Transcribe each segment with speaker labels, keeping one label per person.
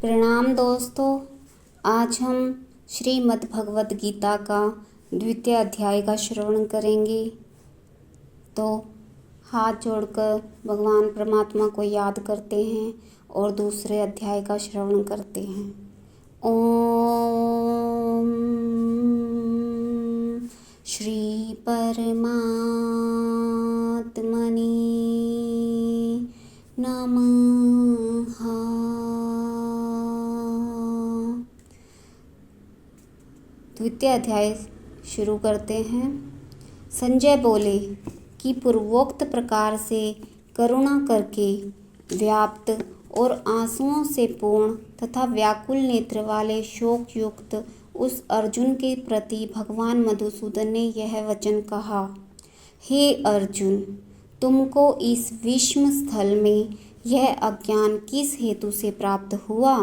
Speaker 1: प्रणाम दोस्तों। आज हम श्रीमद् भगवद गीता का 2वें अध्याय का श्रवण करेंगे। तो हाथ जोड़कर भगवान परमात्मा को याद करते हैं और दूसरे अध्याय का श्रवण करते हैं। ओम श्री परमात्मने नमः। द्वितीय अध्याय शुरू करते हैं। संजय बोले कि पूर्वोक्त प्रकार से करुणा करके व्याप्त और आंसुओं से पूर्ण तथा व्याकुल नेत्र वाले शोक युक्त उस अर्जुन के प्रति भगवान मधुसूदन ने यह वचन कहा। हे अर्जुन, तुमको इस विषम स्थल में यह अज्ञान किस हेतु से प्राप्त हुआ?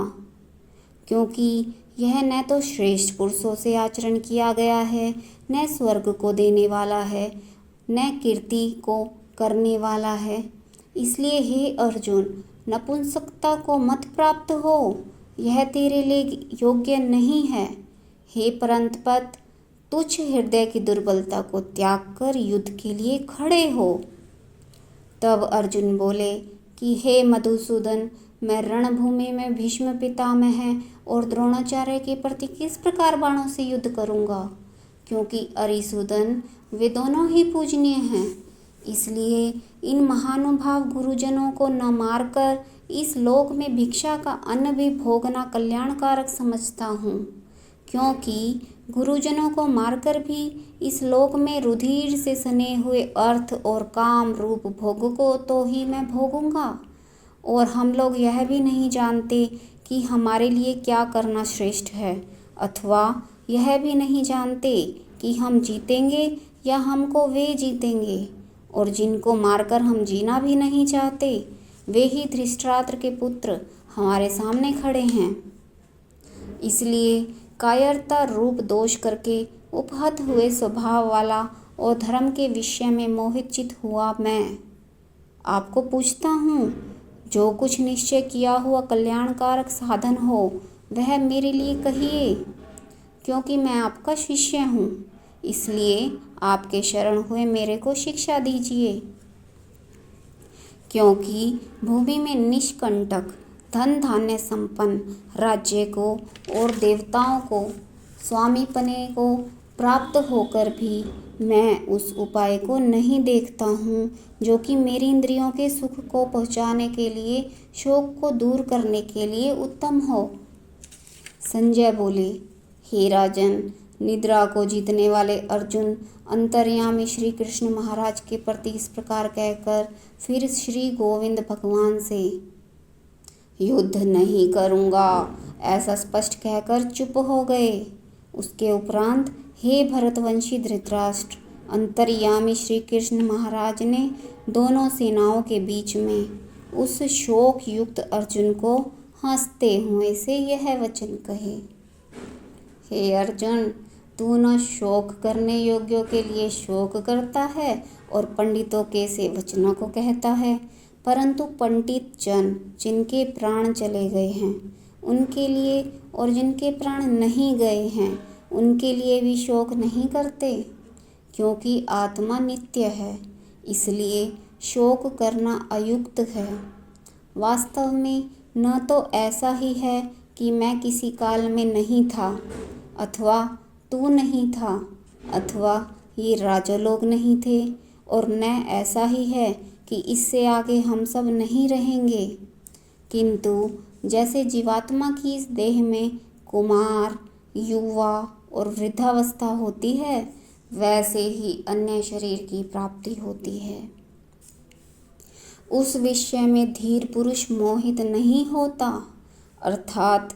Speaker 1: क्योंकि यह न तो श्रेष्ठ पुरुषों से आचरण किया गया है, न स्वर्ग को देने वाला है, न कीर्ति को करने वाला है। इसलिए हे अर्जुन, नपुंसकता को मत प्राप्त हो, यह तेरे लिए योग्य नहीं है। हे परंतपत, तुच्छ हृदय की दुर्बलता को त्याग कर युद्ध के लिए खड़े हो। तब अर्जुन बोले कि हे मधुसूदन, मैं रणभूमि में भीष्म पितामह और द्रोणाचार्य के प्रति किस प्रकार बाणों से युद्ध करूंगा? क्योंकि अरिसूदन वे दोनों ही पूजनीय हैं। इसलिए इन महानुभाव गुरुजनों को न मारकर इस लोक में भिक्षा का अन्न भी भोगना कल्याणकारक समझता हूँ। क्योंकि गुरुजनों को मारकर भी इस लोक में रुधिर से सने हुए अर्थ और काम रूप भोग को तो ही मैं भोगूंगा। और हम लोग यह भी नहीं जानते कि हमारे लिए क्या करना श्रेष्ठ है, अथवा यह भी नहीं जानते कि हम जीतेंगे या हमको वे जीतेंगे। और जिनको मारकर हम जीना भी नहीं चाहते, वे ही धृतराष्ट्र के पुत्र हमारे सामने खड़े हैं। इसलिए कायरता रूप दोष करके उपहत हुए स्वभाव वाला और धर्म के विषय में मोहित चित हुआ मैं आपको पूछता हूँ, जो कुछ निश्चय किया हुआ कल्याणकारक साधन हो वह मेरे लिए कहिए। क्योंकि मैं आपका शिष्य हूँ, इसलिए आपके शरण हुए मेरे को शिक्षा दीजिए। क्योंकि भूमि में निष्कंटक धन धान्य संपन्न राज्य को और देवताओं को स्वामीपने को प्राप्त होकर भी मैं उस उपाय को नहीं देखता हूँ जो कि मेरी इंद्रियों के सुख को पहुँचाने के लिए, शोक को दूर करने के लिए उत्तम हो। संजय बोले, हे राजन, निद्रा को जीतने वाले अर्जुन अंतर्यामी श्री कृष्ण महाराज के प्रति इस प्रकार कहकर फिर श्री गोविंद भगवान से युद्ध नहीं करूँगा ऐसा स्पष्ट कहकर चुप हो गए। उसके उपरांत हे भरतवंशी धृतराष्ट्र, अंतर्यामी श्री कृष्ण महाराज ने दोनों सेनाओं के बीच में उस शोक युक्त अर्जुन को हंसते हुए से यह वचन कहे। हे अर्जुन, तू न शोक करने योग्यों के लिए शोक करता है और पंडितों के से वचनों को कहता है, परंतु पंडित जन जिनके प्राण चले गए हैं उनके लिए और जिनके प्राण नहीं गए हैं उनके लिए भी शोक नहीं करते। क्योंकि आत्मा नित्य है, इसलिए शोक करना अयुक्त है। वास्तव में न तो ऐसा ही है कि मैं किसी काल में नहीं था, अथवा तू नहीं था, अथवा ये राजा लोग नहीं थे, और न ऐसा ही है कि इससे आगे हम सब नहीं रहेंगे। किंतु जैसे जीवात्मा की इस देह में कुमार, युवा और वृद्धावस्था होती है, वैसे ही अन्य शरीर की प्राप्ति होती है। उस विषय में धीर पुरुष मोहित नहीं होता। अर्थात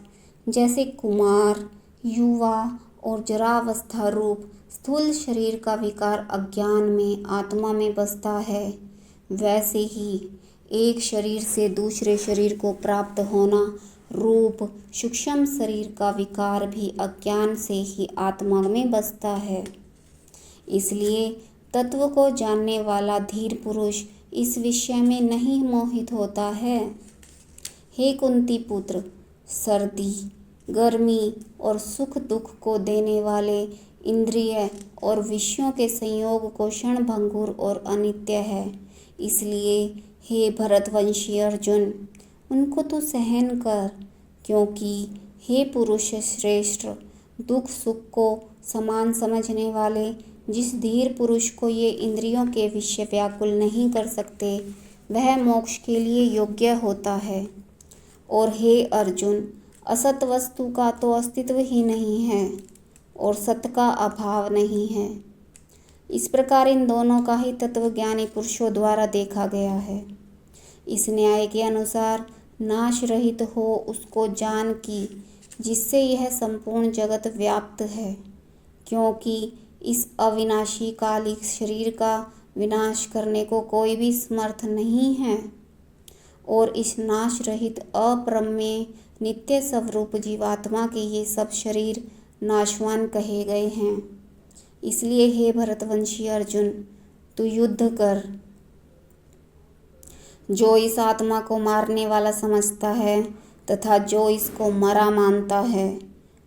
Speaker 1: जैसे कुमार, युवा और जरावस्था रूप स्थूल शरीर का विकार अज्ञान में आत्मा में बसता है, वैसे ही एक शरीर से दूसरे शरीर को प्राप्त होना रूप सूक्ष्म शरीर का विकार भी अज्ञान से ही आत्मा में बसता है। इसलिए तत्व को जानने वाला धीर पुरुष इस विषय में नहीं मोहित होता है। हे कुंती पुत्र, सर्दी, गर्मी और सुख दुख को देने वाले इंद्रिय और विषयों के संयोग को क्षणभंगुर और अनित्य है। इसलिए हे भरतवंशी अर्जुन, उनको तू सहन कर, क्योंकि हे पुरुष श्रेष्ठ, दुख सुख को समान समझने वाले जिस धीर पुरुष को ये इंद्रियों के विषय व्याकुल नहीं कर सकते, वह मोक्ष के लिए योग्य होता है। और हे अर्जुन, असत वस्तु का तो अस्तित्व ही नहीं है और सत का अभाव नहीं है। इस प्रकार इन दोनों का ही तत्वज्ञानी पुरुषों द्वारा देखा गया है। इस न्याय के अनुसार नाश रहित हो उसको जान की, जिससे यह संपूर्ण जगत व्याप्त है, क्योंकि इस अविनाशी कालिक शरीर का विनाश करने को कोई भी समर्थ नहीं है और इस नाश रहित अप्रमेय नित्य स्वरूप जीवात्मा के ये सब शरीर नाशवान कहे गए हैं। इसलिए हे भरतवंशी अर्जुन, तू युद्ध कर। जो इस आत्मा को मारने वाला समझता है तथा जो इसको मरा मानता है,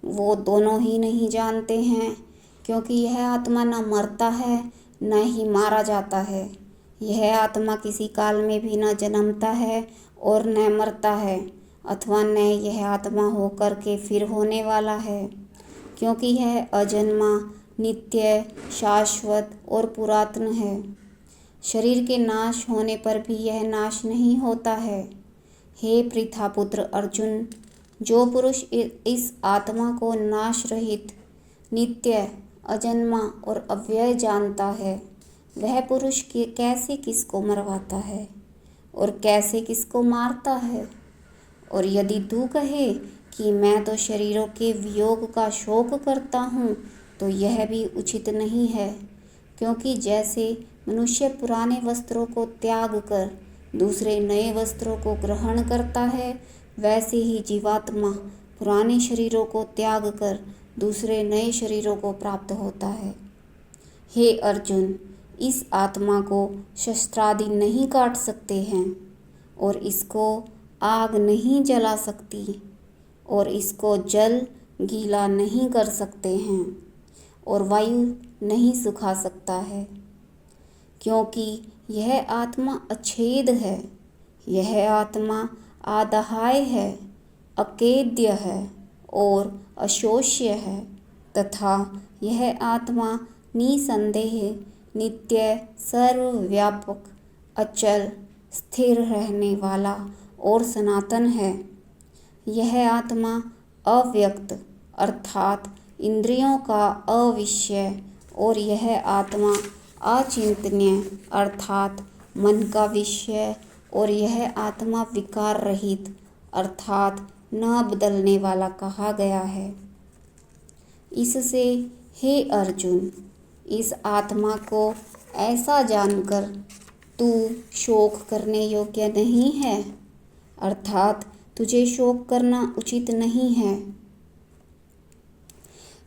Speaker 1: वो दोनों ही नहीं जानते हैं, क्योंकि यह आत्मा न मरता है न ही मारा जाता है। यह आत्मा किसी काल में भी न जन्मता है और न मरता है, अथवा न यह आत्मा होकर के फिर होने वाला है, क्योंकि यह अजन्मा, नित्य, शाश्वत और पुरातन है। शरीर के नाश होने पर भी यह नाश नहीं होता है। हे पृथापुत्र अर्जुन, जो पुरुष इस आत्मा को नाश रहित, नित्य, अजन्मा और अव्यय जानता है, वह पुरुष कैसे किसको मरवाता है और कैसे किसको मारता है। और यदि तू कहे कि मैं तो शरीरों के वियोग का शोक करता हूँ, तो यह भी उचित नहीं है, क्योंकि जैसे मनुष्य पुराने वस्त्रों को त्याग कर दूसरे नए वस्त्रों को ग्रहण करता है, वैसे ही जीवात्मा पुराने शरीरों को त्याग कर दूसरे नए शरीरों को प्राप्त होता है। हे अर्जुन, इस आत्मा को शस्त्रादि नहीं काट सकते हैं और इसको आग नहीं जला सकती और इसको जल गीला नहीं कर सकते हैं और वायु नहीं सुखा सकता है, क्योंकि यह आत्मा अछेद है। यह आत्मा आदहाय है, अकेद्य है और अशोष्य है, तथा यह आत्मा निसंदेह नित्य, सर्वव्यापक, अचल, स्थिर रहने वाला और सनातन है। यह आत्मा अव्यक्त अर्थात इंद्रियों का अविषय और यह आत्मा अचिंतनीय अर्थात मन का विषय और यह आत्मा विकार रहित अर्थात न बदलने वाला कहा गया है। इससे हे अर्जुन, इस आत्मा को ऐसा जानकर तू शोक करने योग्य नहीं है, अर्थात तुझे शोक करना उचित नहीं है।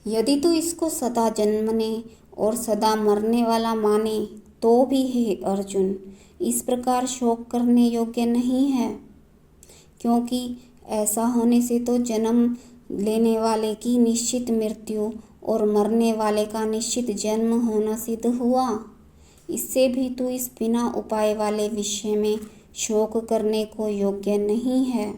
Speaker 1: यदि तू इसको सदा जन्मने और सदा मरने वाला माने तो भी हे अर्जुन, इस प्रकार शोक करने योग्य नहीं है, क्योंकि ऐसा होने से तो जन्म लेने वाले की निश्चित मृत्यु और मरने वाले का निश्चित जन्म होना सिद्ध हुआ। इससे भी तू इस बिना उपाय वाले विषय में शोक करने को योग्य नहीं है।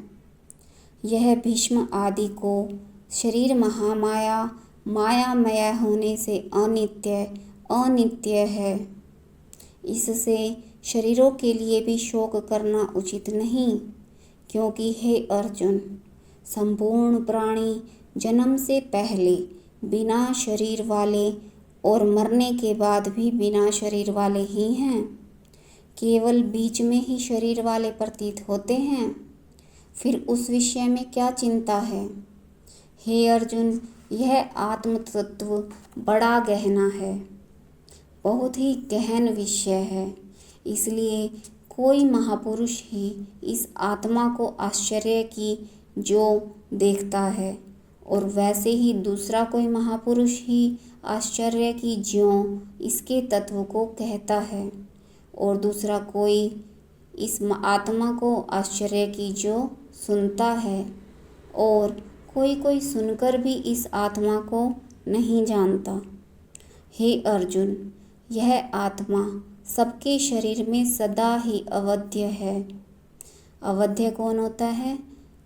Speaker 1: यह भीष्म आदि को शरीर महामाया मायामय होने से अनित्य है। इससे शरीरों के लिए भी शोक करना उचित नहीं, क्योंकि हे अर्जुन, संपूर्ण प्राणी जन्म से पहले बिना शरीर वाले और मरने के बाद भी बिना शरीर वाले ही हैं। केवल बीच में ही शरीर वाले प्रतीत होते हैं, फिर उस विषय में क्या चिंता है। हे अर्जुन, यह आत्म तत्व बड़ा गहना है, बहुत ही गहन विषय है। इसलिए कोई महापुरुष ही इस आत्मा को आश्चर्य की जो देखता है, और वैसे ही दूसरा कोई महापुरुष ही आश्चर्य की ज्यों इसके तत्व को कहता है, और दूसरा कोई इस आत्मा को आश्चर्य की जो सुनता है, और कोई कोई सुनकर भी इस आत्मा को नहीं जानता। हे अर्जुन, यह आत्मा सबके शरीर में सदा ही अवध्य है। अवध्य कौन होता है?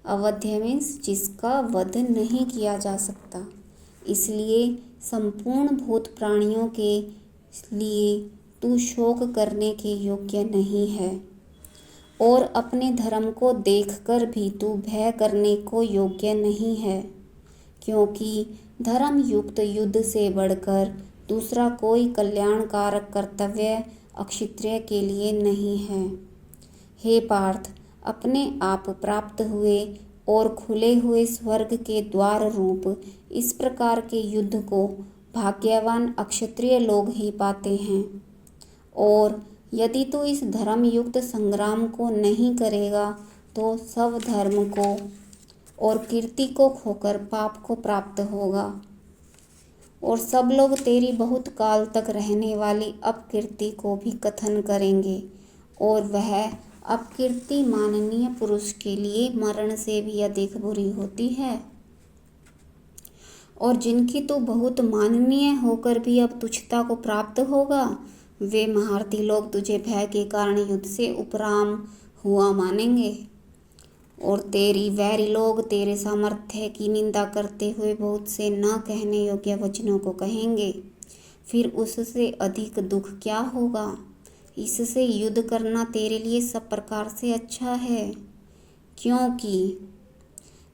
Speaker 1: अवध्य मीन्स जिसका वध नहीं किया जा सकता। इसलिए संपूर्ण भूत प्राणियों के लिए तू शोक करने के योग्य नहीं है और अपने धर्म को देखकर भी तू भय करने को योग्य नहीं है, क्योंकि धर्म युक्त युद्ध से बढ़कर दूसरा कोई कल्याणकारक कर्तव्य अक्षत्रिय के लिए नहीं है। हे पार्थ, अपने आप प्राप्त हुए और खुले हुए स्वर्ग के द्वार रूप इस प्रकार के युद्ध को भाग्यवान अक्षत्रिय लोग ही पाते हैं। और यदि तू इस धर्म युक्त संग्राम को नहीं करेगा तो सब धर्म को और कीर्ति को खोकर पाप को प्राप्त होगा और सब लोग तेरी बहुत काल तक रहने वाली अपकीर्ति को भी कथन करेंगे और वह अपकीर्ति माननीय पुरुष के लिए मरण से भी अधिक बुरी होती है। और जिनकी तो बहुत माननीय होकर भी अब तुच्छता को प्राप्त होगा, वे महारथी लोग तुझे भय के कारण युद्ध से उपराम हुआ मानेंगे और तेरी वैरी लोग तेरे सामर्थ्य की निंदा करते हुए बहुत से न कहने योग्य वचनों को कहेंगे। फिर उससे अधिक दुख क्या होगा? इससे युद्ध करना तेरे लिए सब प्रकार से अच्छा है, क्योंकि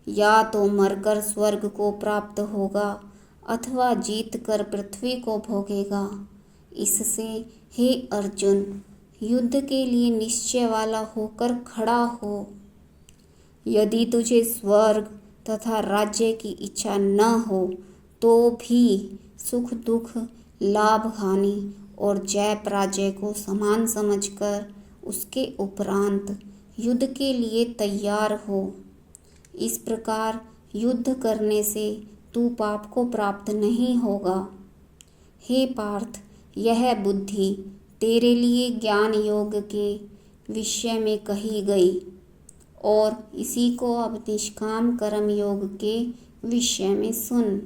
Speaker 1: या तो मरकर स्वर्ग को प्राप्त होगा अथवा जीत कर पृथ्वी को भोगेगा। इससे हे अर्जुन, युद्ध के लिए निश्चय वाला होकर खड़ा हो। यदि तुझे स्वर्ग तथा राज्य की इच्छा न हो तो भी सुख दुख, लाभ हानि और जय पराजय को समान समझकर उसके उपरांत युद्ध के लिए तैयार हो। इस प्रकार युद्ध करने से तू पाप को प्राप्त नहीं होगा। हे पार्थ, यह बुद्धि तेरे लिए ज्ञान योग के विषय में कही गई और इसी को अब निष्काम कर्म योग के विषय में सुन।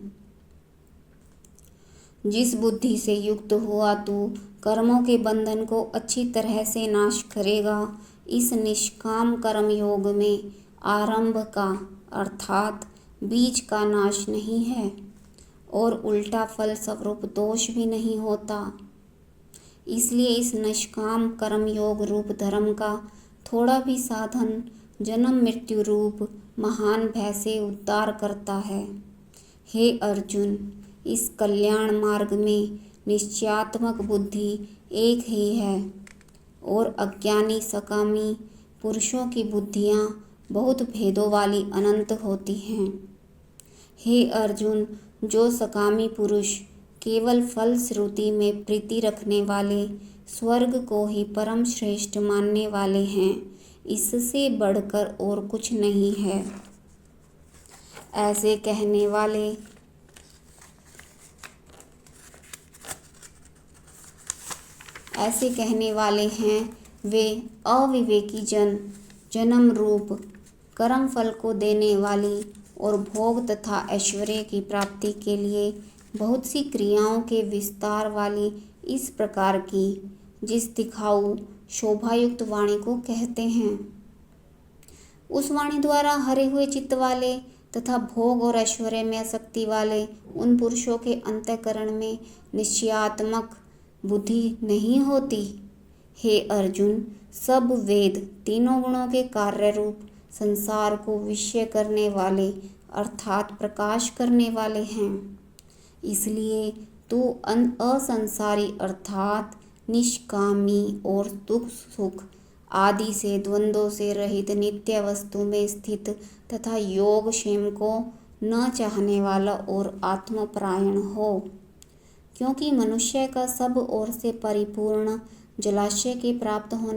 Speaker 1: जिस बुद्धि से युक्त हुआ तू कर्मों के बंधन को अच्छी तरह से नाश करेगा, इस निष्काम कर्म योग में आरंभ का अर्थात बीज का नाश नहीं है और उल्टा फल स्वरूप दोष भी नहीं होता। इसलिए इस निष्काम कर्म योग रूप धर्म का थोड़ा भी साधन जन्म मृत्यु रूप महान भय से उद्धार करता है। हे अर्जुन, इस कल्याण मार्ग में निश्चयात्मक बुद्धि एक ही है और अज्ञानी सकामी पुरुषों की बुद्धियाँ बहुत भेदों वाली अनंत होती हैं। हे अर्जुन, जो सकामी पुरुष केवल फल श्रुति में प्रीति रखने वाले स्वर्ग को ही परम श्रेष्ठ मानने वाले हैं, इससे बढ़कर और कुछ नहीं है। ऐसे कहने वाले हैं वे अविवेकी जन, जन्म रूप कर्म फल को देने वाली और भोग तथा ऐश्वर्य की प्राप्ति के लिए बहुत सी क्रियाओं के विस्तार वाली इस प्रकार की जिस दिखाऊ शोभायुक्त वाणी को कहते हैं। उस वाणी द्वारा हरे हुए चित्त वाले तथा भोग और ऐश्वर्य में आसक्ति वाले उन पुरुषों के अंतःकरण में निश्चयात्मक बुद्धि नहीं होती। हे अर्जुन, सब वेद तीनों गुणों के कार्य रूप संसार को विषय करने वाले अर्थात प्रकाश करने वाले हैं। इसलिए तू असंसारी अर्थात निष्कामी और दुख सुख आदि से द्वंद्वों से रहित नित्य वस्तु में स्थित तथा योग क्षेम को न चाहने वाला और आत्मपरायण हो, क्योंकि मनुष्य का सब ओर से परिपूर्ण जलाशय के प्राप्त होने